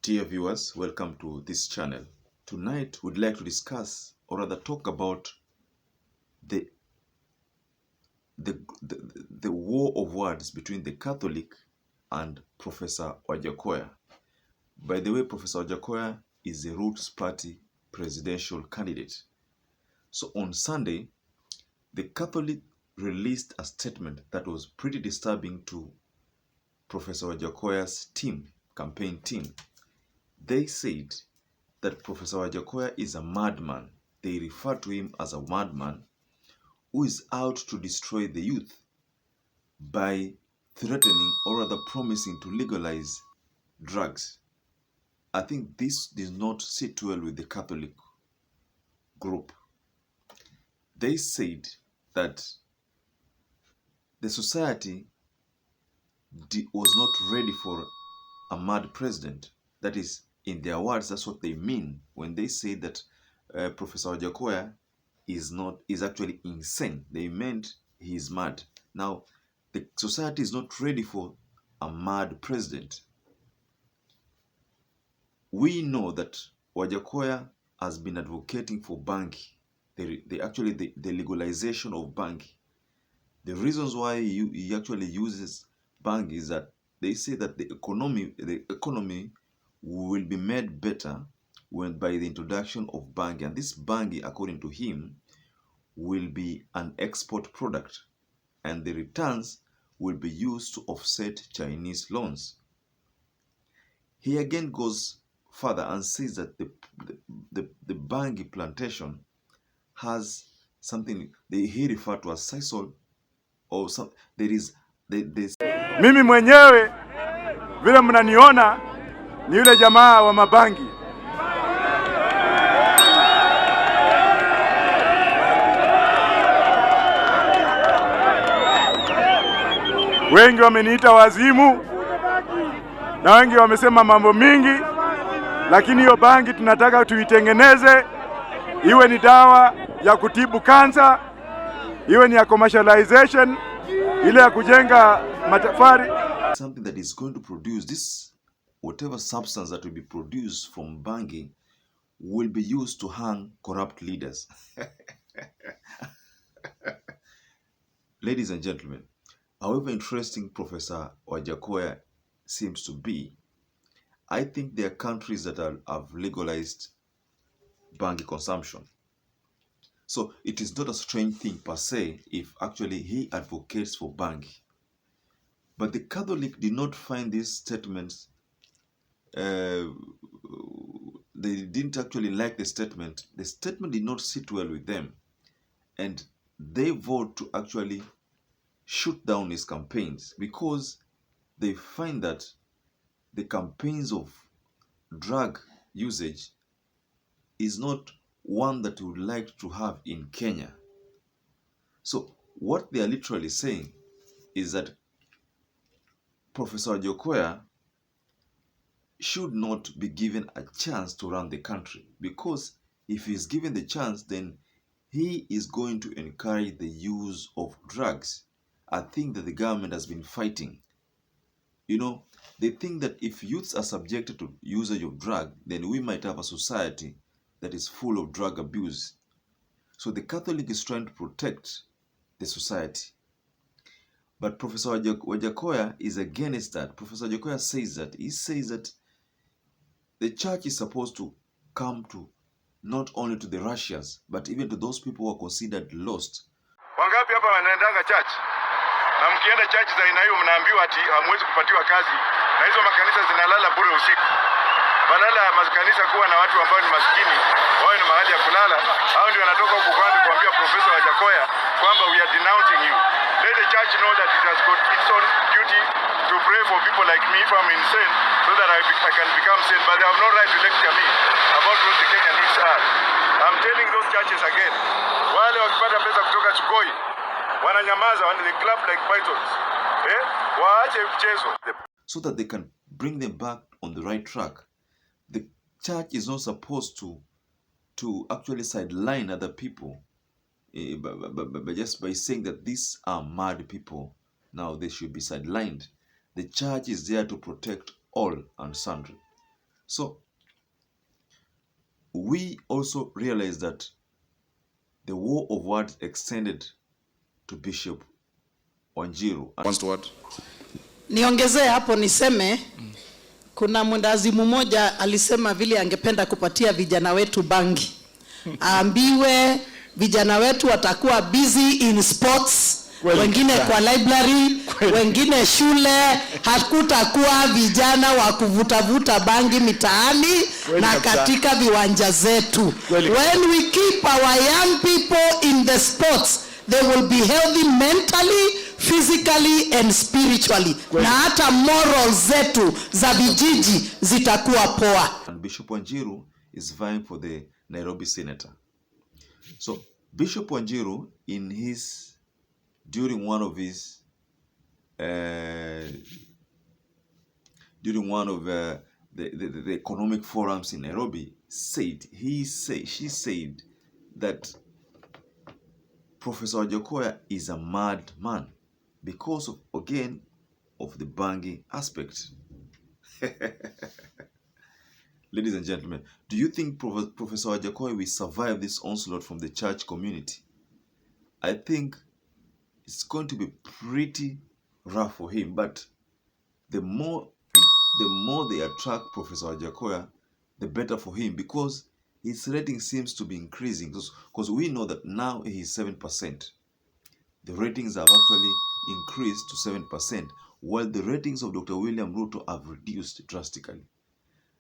Dear viewers, welcome to this channel. Tonight we'd like to discuss or rather talk about the war of words between the Catholic and Professor WAJACKOYAH. By the way, Professor WAJACKOYAH is a Roots Party presidential candidate. So on Sunday, the Catholic released a statement that was pretty disturbing to Professor WAJACKOYAH's campaign team. They said that Professor WAJACKOYAH is a madman. They refer to him as a madman who is out to destroy the youth by threatening or rather promising to legalize drugs. I think this does not sit well with the Catholic group. They said that the society was not ready for a mad president. That is, in their words, that's what they mean when they say that Professor WAJACKOYAH is actually insane. They meant he is mad. Now, the society is not ready for a mad president. We know that WAJACKOYAH has been advocating for banking, the legalization of banking. The reasons why he actually uses banking is that they say that the economy will be made better by the introduction of banking. And this banking, according to him, will be an export product, and the returns will be used to offset Chinese loans. He again goes further and says that the bangi plantation has something he referred to as sisal, or some, there's Mimi mwenyewe vile mnaniona ni yule jamaa wa mabangi. Wengi wameniita wazimu na wengi wamesema mambo mingi, lakini hiyo bangi tunataka tuitengeneze iwe ni dawa ya kutibu kansa, iwe ni ya commercialization, ile ya kujenga matafari. Something that is going to produce this, whatever substance that will be produced from bangi will be used to hang corrupt leaders. Ladies and gentlemen, however interesting Professor WAJACKOYAH seems to be, I think there are countries that have legalized bangi consumption. So it is not a strange thing per se if actually he advocates for bangi. But the Catholic did not find these statements, they didn't actually like the statement. The statement did not sit well with them. And they vote to actually shoot down his campaigns because they find that the campaigns of drug usage is not one that we would like to have in Kenya. So what they are literally saying is that Professor WAJACKOYAH should not be given a chance to run the country, because if he's given the chance, then he is going to encourage the use of drugs. I think that the government has been fighting. You know, they think that if youths are subjected to usage of drug, then we might have a society that is full of drug abuse. So the Catholic is trying to protect the society. But Professor WAJACKOYAH is against that. Professor WAJACKOYAH says that the church is supposed to come to not only to the Russians, but even to those people who are considered lost. Wangapi hapa wanaendanga church? Na mkienda church za aina hiyo mnaambiwa ati hamwezi kupatiwa kazi, na hizo makanisa zinalala bure usiku. Badala ya makanisa kuwa na watu ambao ni maskini, wao ni mahali ya kulala, hao ndio wanatoka huko kwanza kuambia Professor WAJACKOYAH kwamba we are denouncing you. Let the church know that it has got its own duty to pray for people like me if I'm insane, so that I can become sane. But they have no right to lecture me about what the Kenyan needs are. I'm telling those churches again, wale wakipata pesa kutoka Chukoi, wananyamaza, they clap like pythons. Waache mchezo. So that they can bring them back on the right track. The church is not supposed to actually sideline other people but just by saying that these are mad people, now they should be sidelined. The church is there to protect all and sundry. So we also realize that the war of words extended to Bishop Wanjiru. Niongezee hapo niseme kuna mwendazimu mmoja alisema vile angependa kupatia vijana wetu bangi. Aambiwe vijana wetu watakuwa busy in sports, wengine kwa library, wengine shule, hakutakuwa vijana wa kuvutavuta bangi mitaani na katika viwanja zetu. When we keep our young people in the sports, they will be healthy mentally, physically and spiritually. Na hata morals zetu za vijiji zitakuwa poa. And Bishop Wanjiru is vying for the Nairobi senator. So Bishop Wanjiru, during one of the economic forums in Nairobi, she said that Professor WAJACKOYAH is a mad man because of the bangi aspect. Ladies and gentlemen, do you think Professor WAJACKOYAH will survive this onslaught from the church community? I think it's going to be pretty rough for him, but the more they attract Professor WAJACKOYAH, the better for him, because his rating seems to be increasing. Because we know that now he is 7%. The ratings have actually increased to 7%, while the ratings of Dr. William Ruto have reduced drastically.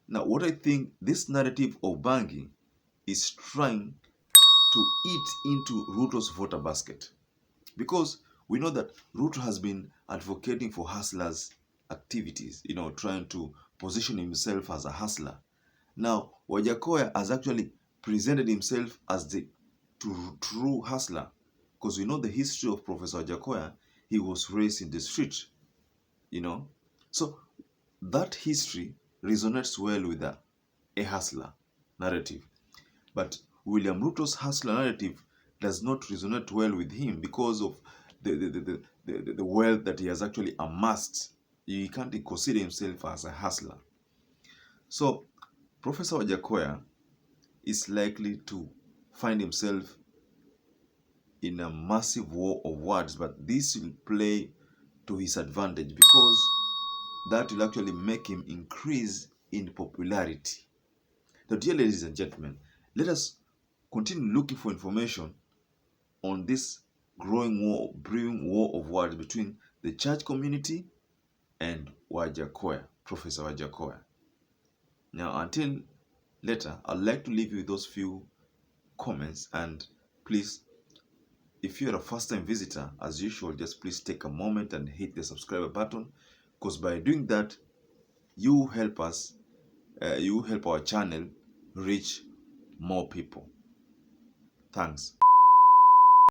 Now, what I think this narrative of bangi is trying to eat into Ruto's voter basket, because we know that Ruto has been advocating for hustlers' activities, trying to position himself as a hustler. Now, WAJACKOYAH has actually presented himself as the true hustler, because we know the history of Professor WAJACKOYAH. He was raised in the street, So that history resonates well with a hustler narrative. But William Ruto's hustler narrative does not resonate well with him because of the wealth that he has actually amassed. He can't consider himself as a hustler. So Professor WAJACKOYAH is likely to find himself in a massive war of words, but this will play to his advantage, because that will actually make him increase in popularity. Now, dear ladies and gentlemen, let us continue looking for information on this brewing war of words between the church community and WAJACKOYAH, Professor WAJACKOYAH. Now, until later, I'd like to leave you with those few comments, and please, if you're a first-time visitor, as usual, just please take a moment and hit the subscribe button, because by doing that, you help us, you help our channel reach more people. Thanks.